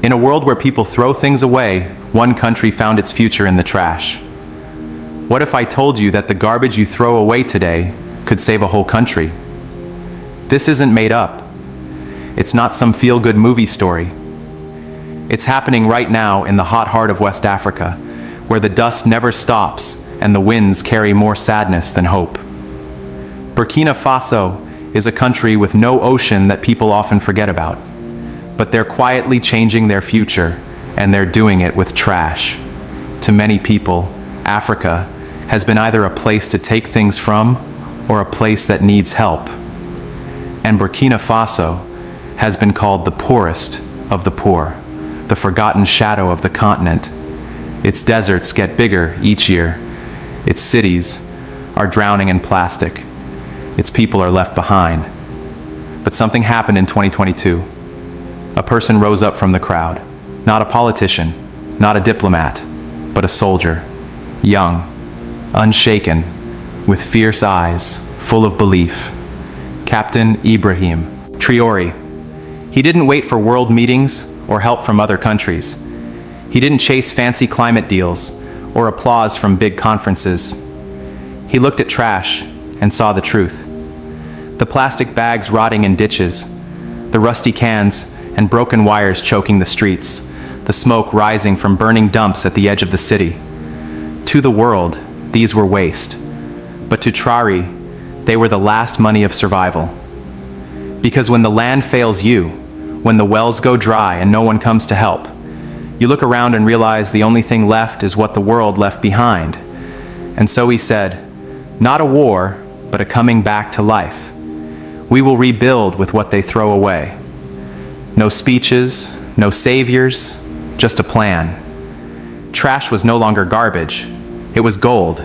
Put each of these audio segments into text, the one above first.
In a world where people throw things away, one country found its future in the trash. What if I told you that the garbage you throw away today could save a whole country? This isn't made up. It's not some feel-good movie story. It's happening right now in the hot heart of West Africa, where the dust never stops and the winds carry more sadness than hope. Burkina Faso is a country with no ocean that people often forget about. But they're quietly changing their future, and they're doing it with trash. To many people, Africa has been either a place to take things from or a place that needs help. And Burkina Faso has been called the poorest of the poor, the forgotten shadow of the continent. Its deserts get bigger each year. Its cities are drowning in plastic. Its people are left behind. But something happened in 2022. A person rose up from the crowd. Not a politician, not a diplomat, but a soldier. Young, unshaken, with fierce eyes, full of belief. Captain Ibrahim Traoré. He didn't wait for world meetings or help from other countries. He didn't chase fancy climate deals or applause from big conferences. He looked at trash and saw the truth. The plastic bags rotting in ditches, the rusty cans and broken wires choking the streets, the smoke rising from burning dumps at the edge of the city. To the world, these were waste. But to Traoré, they were the last money of survival. Because when the land fails you, when the wells go dry and no one comes to help, you look around and realize the only thing left is what the world left behind. And so he said, not a war, but a coming back to life. We will rebuild with what they throw away. No speeches, no saviors, just a plan. Trash was no longer garbage. It was gold.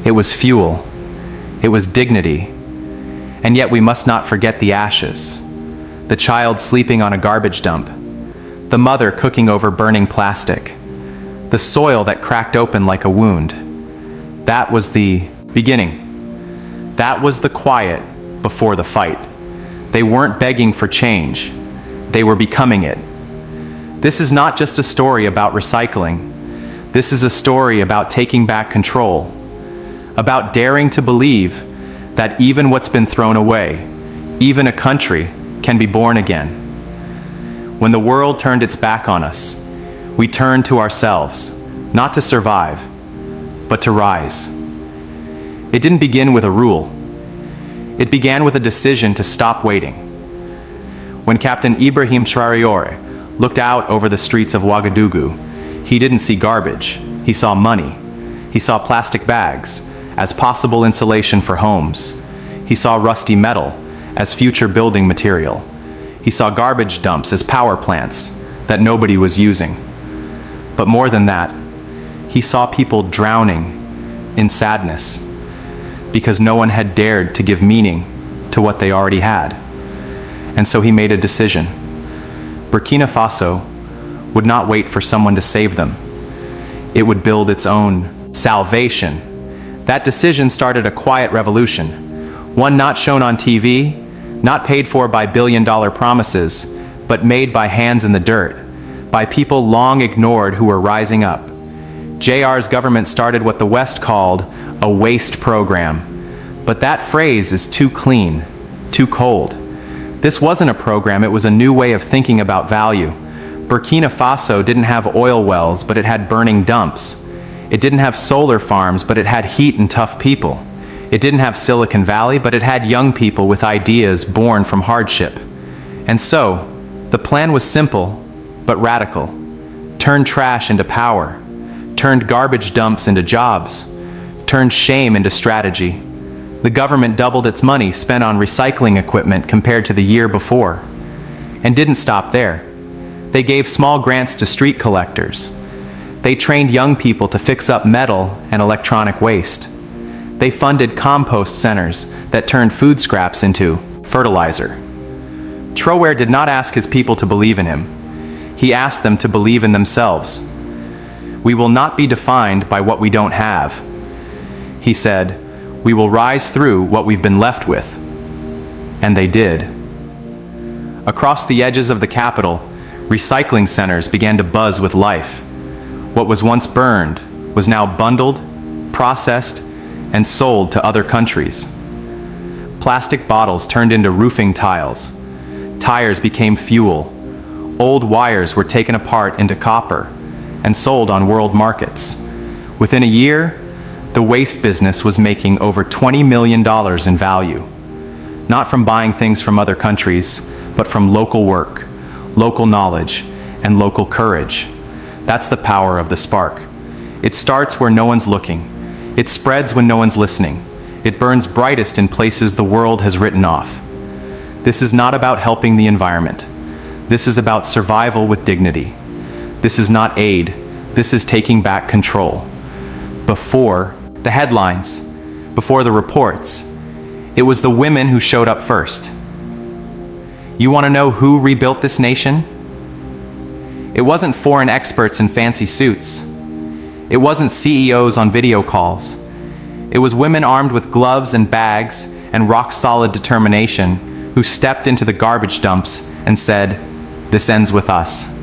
It was fuel. It was dignity. And yet we must not forget the ashes. The child sleeping on a garbage dump. The mother cooking over burning plastic. The soil that cracked open like a wound. That was the beginning. That was the quiet before the fight. They weren't begging for change. They were becoming it. This is not just a story about recycling. This is a story about taking back control, about daring to believe that even what's been thrown away, even a country, can be born again. When the world turned its back on us, we turned to ourselves, not to survive, but to rise. It didn't begin with a rule. It began with a decision to stop waiting. When Captain Ibrahim Traoré looked out over the streets of Ouagadougou, he didn't see garbage. He saw money. He saw plastic bags as possible insulation for homes. He saw rusty metal as future building material. He saw garbage dumps as power plants that nobody was using. But more than that, he saw people drowning in sadness because no one had dared to give meaning to what they already had. And so he made a decision. Burkina Faso would not wait for someone to save them. It would build its own salvation. That decision started a quiet revolution, one not shown on TV, not paid for by billion-dollar promises, but made by hands in the dirt, by people long ignored who were rising up. JR's government started what the West called a waste program. But that phrase is too clean, too cold. This wasn't a program, it was a new way of thinking about value. Burkina Faso didn't have oil wells, but it had burning dumps. It didn't have solar farms, but it had heat and tough people. It didn't have Silicon Valley, but it had young people with ideas born from hardship. And so, the plan was simple, but radical. Turned trash into power. Turned garbage dumps into jobs. Turned shame into strategy. The government doubled its money spent on recycling equipment compared to the year before. And didn't stop there. They gave small grants to street collectors. They trained young people to fix up metal and electronic waste. They funded compost centers that turned food scraps into fertilizer. Traoré did not ask his people to believe in him. He asked them to believe in themselves. We will not be defined by what we don't have. He said, we will rise through what we've been left with. And they did. Across the edges of the capital, Recycling centers began to buzz with life. What was once burned was now bundled, processed, and sold to other countries. Plastic bottles turned into roofing tiles. Tires became fuel. Old wires were taken apart into copper and sold on world markets. Within a year, the waste business was making over $20 million in value. Not from buying things from other countries, but from local work, local knowledge, and local courage. That's the power of the spark. It starts where no one's looking. It spreads when no one's listening. It burns brightest in places the world has written off. This is not about helping the environment. This is about survival with dignity. This is not aid. This is taking back control. Before the headlines, before the reports, it was the women who showed up first. You want to know who rebuilt this nation? It wasn't foreign experts in fancy suits. It wasn't CEOs on video calls. It was women armed with gloves and bags and rock-solid determination who stepped into the garbage dumps and said, "This ends with us."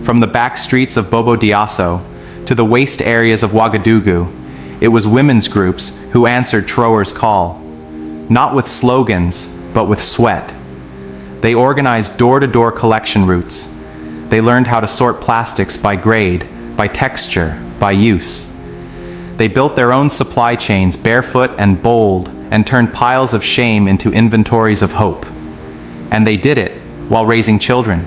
From the back streets of Bobo Dioulasso to the waste areas of Ouagadougou, it was women's groups who answered Trower's call, not with slogans, but with sweat. They organized door-to-door collection routes. They learned how to sort plastics by grade, by texture, by use. They built their own supply chains barefoot and bold and turned piles of shame into inventories of hope. And they did it while raising children,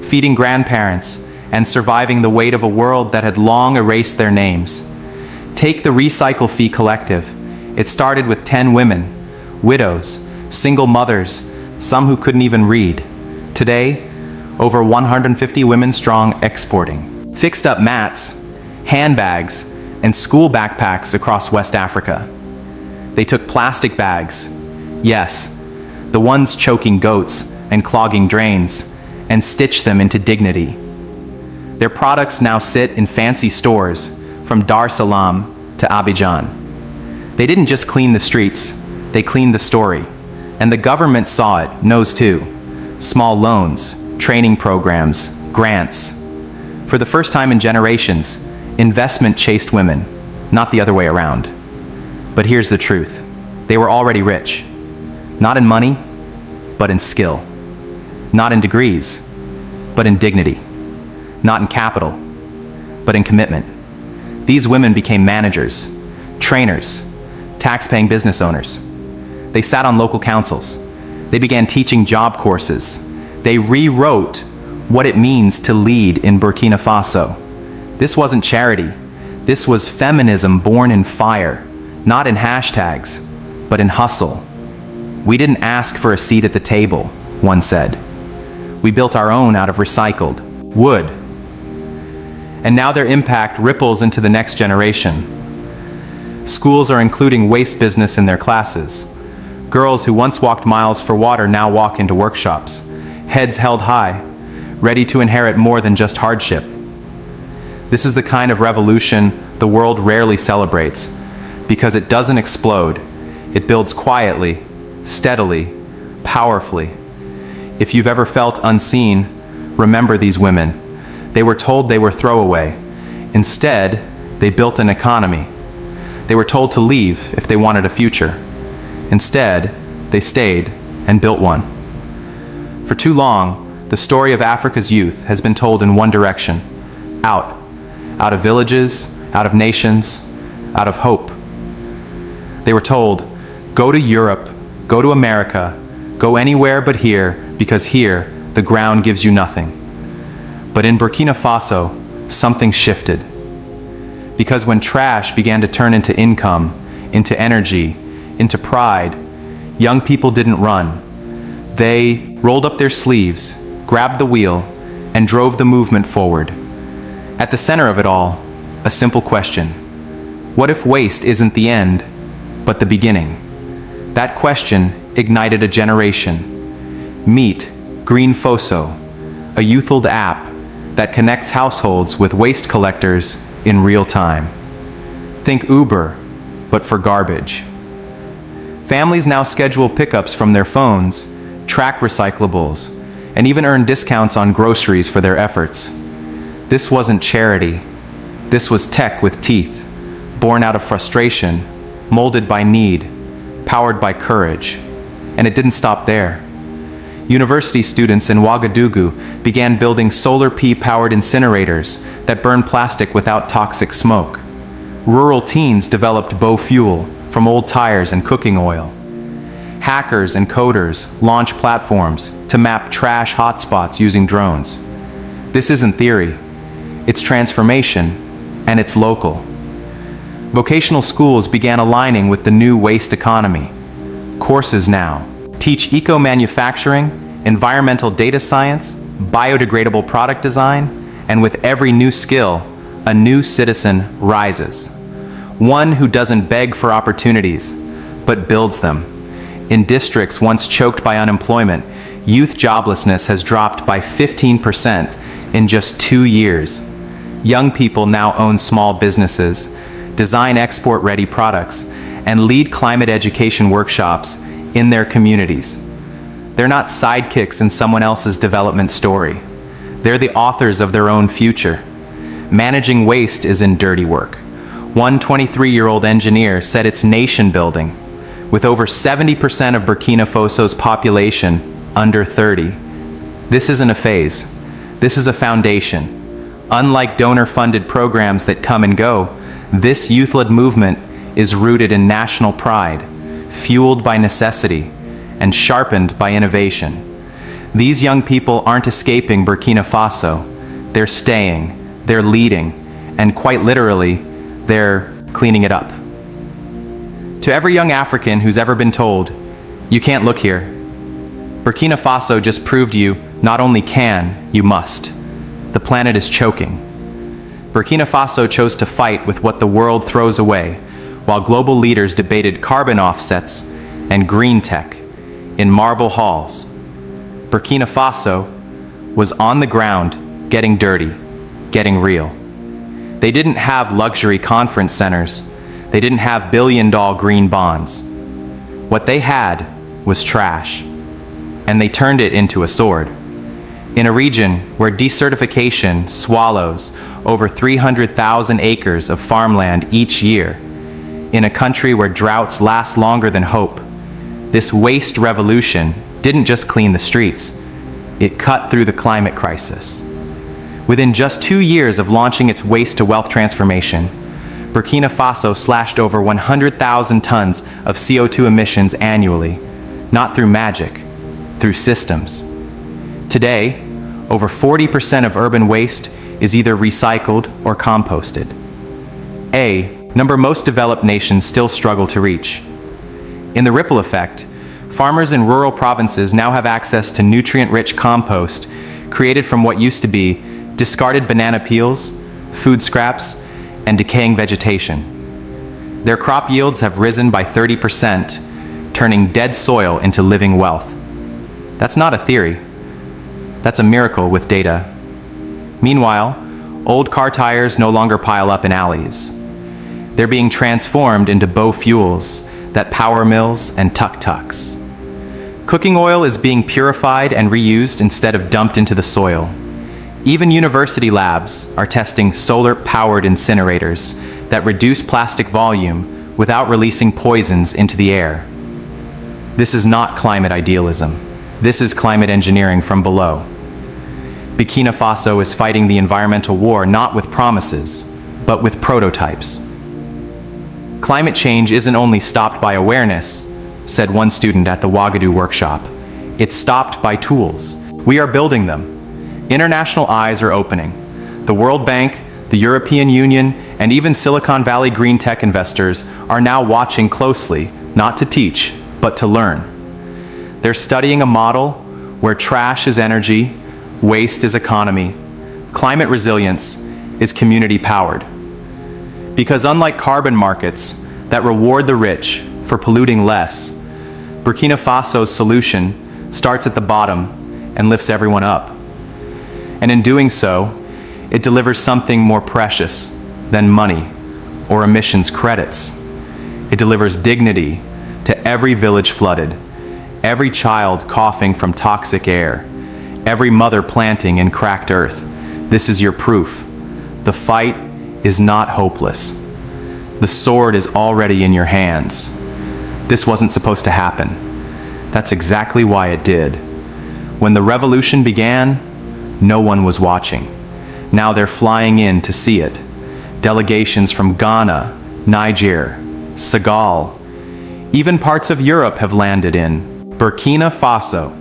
feeding grandparents, and surviving the weight of a world that had long erased their names. Take the Recycle Fee Collective. It started with 10 women, widows, single mothers, some who couldn't even read. Today, over 150 women strong, exporting. Fixed up mats, handbags, and school backpacks across West Africa. They took plastic bags, yes, the ones choking goats and clogging drains, and stitched them into dignity. Their products now sit in fancy stores, from Dar es Salaam to Abidjan. They didn't just clean the streets, they cleaned the story. And the government saw it, knows too. Small loans, training programs, grants. For the first time in generations, investment chased women, not the other way around. But here's the truth. They were already rich. Not in money, but in skill. Not in degrees, but in dignity. Not in capital, but in commitment. These women became managers, trainers, tax-paying business owners. They sat on local councils. They began teaching job courses. They rewrote what it means to lead in Burkina Faso. This wasn't charity. This was feminism born in fire, not in hashtags, but in hustle. We didn't ask for a seat at the table, one said. We built our own out of recycled wood. And now their impact ripples into the next generation. Schools are including waste business in their classes. Girls who once walked miles for water now walk into workshops, heads held high, ready to inherit more than just hardship. This is the kind of revolution the world rarely celebrates, because it doesn't explode. It builds quietly, steadily, powerfully. If you've ever felt unseen, remember these women. They were told they were throwaway. Instead, they built an economy. They were told to leave if they wanted a future. Instead, they stayed and built one. For too long, the story of Africa's youth has been told in one direction: out. Out of villages, out of nations, out of hope. They were told, go to Europe, go to America, go anywhere but here, because here, the ground gives you nothing. But in Burkina Faso, something shifted. Because when trash began to turn into income, into energy, into pride, young people didn't run. They rolled up their sleeves, grabbed the wheel, and drove the movement forward. At the center of it all, a simple question. What if waste isn't the end, but the beginning? That question ignited a generation. Meet Green Foso, a youth-old app that connects households with waste collectors in real time. Think Uber, but for garbage. Families now schedule pickups from their phones, track recyclables, and even earn discounts on groceries for their efforts. This wasn't charity. This was tech with teeth, born out of frustration, molded by need, powered by courage. And it didn't stop there. University students in Ouagadougou began building solar P-powered incinerators that burn plastic without toxic smoke. Rural teens developed biofuel from old tires and cooking oil. Hackers and coders launch platforms to map trash hotspots using drones. This isn't theory. It's transformation, and it's local. Vocational schools began aligning with the new waste economy. Courses now teach eco-manufacturing, environmental data science, biodegradable product design, and with every new skill, a new citizen rises. One who doesn't beg for opportunities, but builds them. In districts once choked by unemployment, youth joblessness has dropped by 15% in just 2 years. Young people now own small businesses, design export-ready products, and lead climate education workshops in their communities. They're not sidekicks in someone else's development story. They're the authors of their own future. Managing waste isn't dirty work. One 23-year-old engineer said it's nation building. With over 70% of Burkina Faso's population under 30. This isn't a phase. This is a foundation. Unlike donor-funded programs that come and go, this youth-led movement is rooted in national pride, fueled by necessity, and sharpened by innovation. These young people aren't escaping Burkina Faso. They're staying, they're leading, and quite literally, they're cleaning it up. To every young African who's ever been told, "You can't look here," Burkina Faso just proved you not only can, you must. The planet is choking. Burkina Faso chose to fight with what the world throws away, while global leaders debated carbon offsets and green tech in marble halls. Burkina Faso was on the ground, getting dirty, getting real. They didn't have luxury conference centers. They didn't have billion-dollar green bonds. What they had was trash, and they turned it into a sword. In a region where desertification swallows over 300,000 acres of farmland each year, in a country where droughts last longer than hope, this waste revolution didn't just clean the streets, it cut through the climate crisis. Within just 2 years of launching its waste-to-wealth transformation, Burkina Faso slashed over 100,000 tons of CO2 emissions annually, not through magic, through systems. Today, over 40% of urban waste is either recycled or composted. A number most developed nations still struggle to reach. In the ripple effect, farmers in rural provinces now have access to nutrient-rich compost created from what used to be discarded banana peels, food scraps, and decaying vegetation. Their crop yields have risen by 30%, turning dead soil into living wealth. That's not a theory. That's a miracle with data. Meanwhile, old car tires no longer pile up in alleys. They're being transformed into biofuels that power mills and tuk-tuks. Cooking oil is being purified and reused instead of dumped into the soil. Even university labs are testing solar-powered incinerators that reduce plastic volume without releasing poisons into the air. This is not climate idealism. This is climate engineering from below. Burkina Faso is fighting the environmental war not with promises, but with prototypes. Climate change isn't only stopped by awareness, said one student at the Ouagadougou workshop. It's stopped by tools. We are building them. International eyes are opening. The World Bank, the European Union, and even Silicon Valley green tech investors are now watching closely, not to teach, but to learn. They're studying a model where trash is energy, waste is economy, climate resilience is community powered. Because unlike carbon markets that reward the rich for polluting less, Burkina Faso's solution starts at the bottom and lifts everyone up. And in doing so, it delivers something more precious than money or emissions credits. It delivers dignity to every village flooded, every child coughing from toxic air, every mother planting in cracked earth. This is your proof. The fight is not hopeless. The sword is already in your hands. This wasn't supposed to happen. That's exactly why it did. When the revolution began, no one was watching. Now they're flying in to see it. Delegations from Ghana, Niger, Senegal, even parts of Europe have landed in Burkina Faso,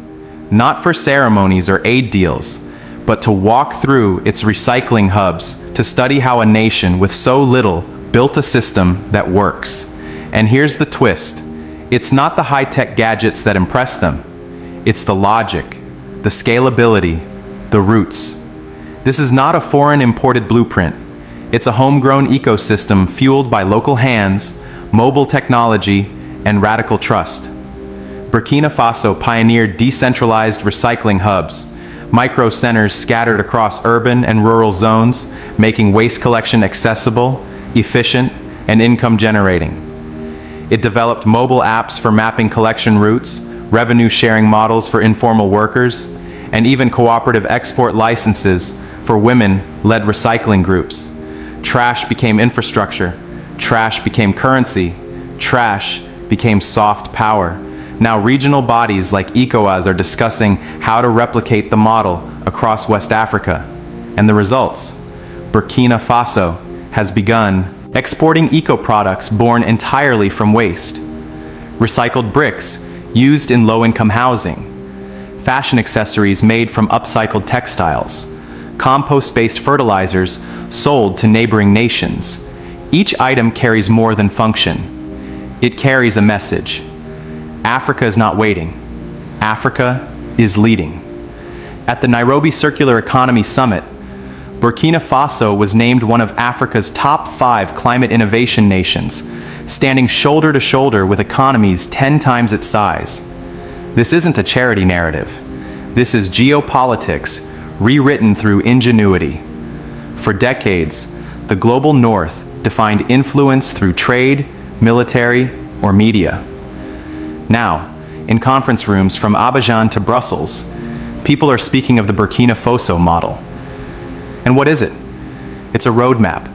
not for ceremonies or aid deals, but to walk through its recycling hubs to study how a nation with so little built a system that works. And here's the twist. It's not the high-tech gadgets that impress them. It's the logic, the scalability, the roots. This is not a foreign imported blueprint. It's a homegrown ecosystem fueled by local hands, mobile technology, and radical trust. Burkina Faso pioneered decentralized recycling hubs, micro centers scattered across urban and rural zones, making waste collection accessible, efficient, and income generating. It developed mobile apps for mapping collection routes, revenue sharing models for informal workers, and even cooperative export licenses for women-led recycling groups. Trash became infrastructure, trash became currency, trash became soft power. Now regional bodies like ECOWAS are discussing how to replicate the model across West Africa. And the results? Burkina Faso has begun exporting eco-products born entirely from waste. Recycled bricks used in low-income housing, fashion accessories made from upcycled textiles, compost-based fertilizers sold to neighboring nations. Each item carries more than function. It carries a message. Africa is not waiting. Africa is leading. At the Nairobi Circular Economy Summit, Burkina Faso was named one of Africa's top 5 climate innovation nations, standing shoulder to shoulder with economies 10 times its size. This isn't a charity narrative. This is geopolitics rewritten through ingenuity. For decades, the global North defined influence through trade, military, or media. Now, in conference rooms from Abidjan to Brussels, people are speaking of the Burkina Faso model. And what is it? It's a roadmap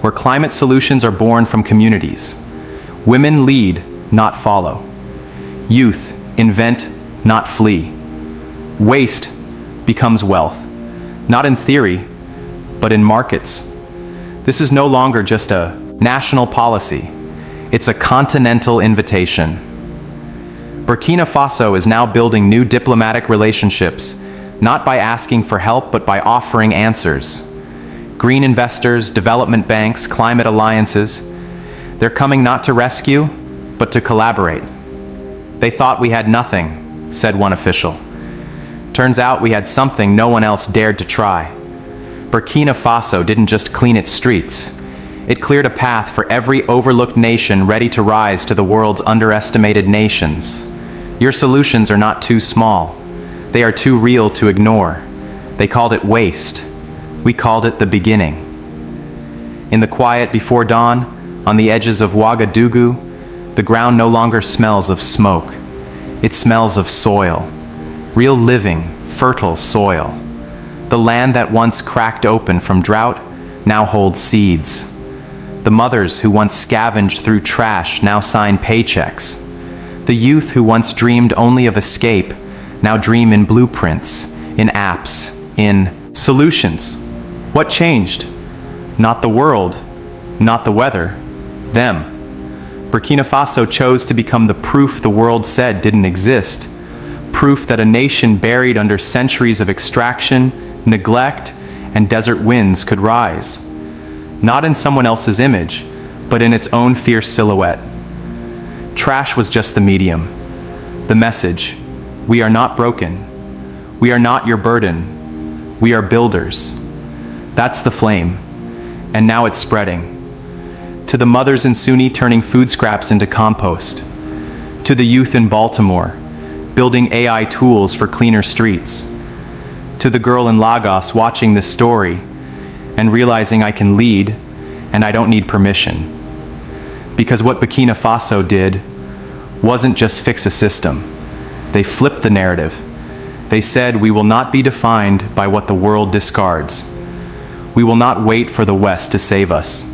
where climate solutions are born from communities. Women lead, not follow. Youth invent, not flee. Waste becomes wealth, not in theory, but in markets. This is no longer just a national policy. It's a continental invitation. Burkina Faso is now building new diplomatic relationships, not by asking for help, but by offering answers. Green investors, development banks, climate alliances, they're coming not to rescue, but to collaborate. They thought we had nothing, said one official. Turns out we had something no one else dared to try. Burkina Faso didn't just clean its streets. It cleared a path for every overlooked nation ready to rise to the world's underestimated nations. Your solutions are not too small. They are too real to ignore. They called it waste. We called it the beginning. In the quiet before dawn, on the edges of Ouagadougou, the ground no longer smells of smoke. It smells of soil. Real living, fertile soil. The land that once cracked open from drought now holds seeds. The mothers who once scavenged through trash now sign paychecks. The youth who once dreamed only of escape now dream in blueprints, in apps, in solutions. What changed? Not the world, not the weather, them. Burkina Faso chose to become the proof the world said didn't exist. Proof that a nation buried under centuries of extraction, neglect, and desert winds could rise. Not in someone else's image, but in its own fierce silhouette. Trash was just the medium. The message: we are not broken. We are not your burden. We are builders. That's the flame. And now it's spreading. To the mothers in Suni turning food scraps into compost. To the youth in Baltimore, building AI tools for cleaner streets. To the girl in Lagos watching this story and realizing I can lead and I don't need permission. Because what Burkina Faso did wasn't just fix a system. They flipped the narrative. They said, "We will not be defined by what the world discards. We will not wait for the West to save us.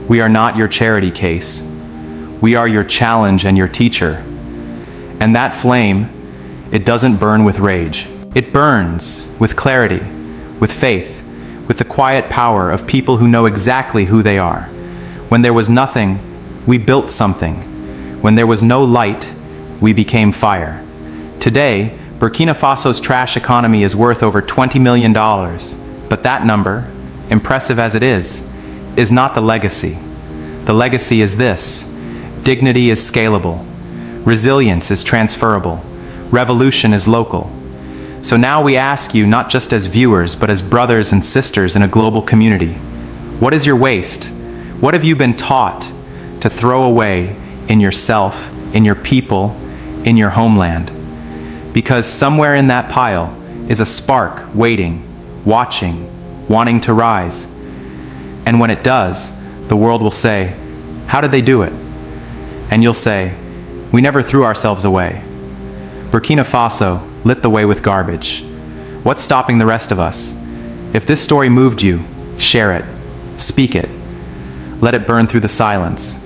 We are not your charity case. We are your challenge and your teacher." And that flame, it doesn't burn with rage. It burns with clarity, with faith, with the quiet power of people who know exactly who they are. When there was nothing, we built something. When there was no light, we became fire. Today, Burkina Faso's trash economy is worth over $20 million. But that number, impressive as it is not the legacy. The legacy is this: dignity is scalable, resilience is transferable, revolution is local. So now we ask you, not just as viewers, but as brothers and sisters in a global community, what is your waste? What have you been taught to throw away in yourself, in your people, in your homeland? Because somewhere in that pile is a spark waiting, watching, wanting to rise. And when it does, the world will say, "How did they do it?" And you'll say, "We never threw ourselves away." Burkina Faso lit the way with garbage. What's stopping the rest of us? If this story moved you, share it, speak it. Let it burn through the silence.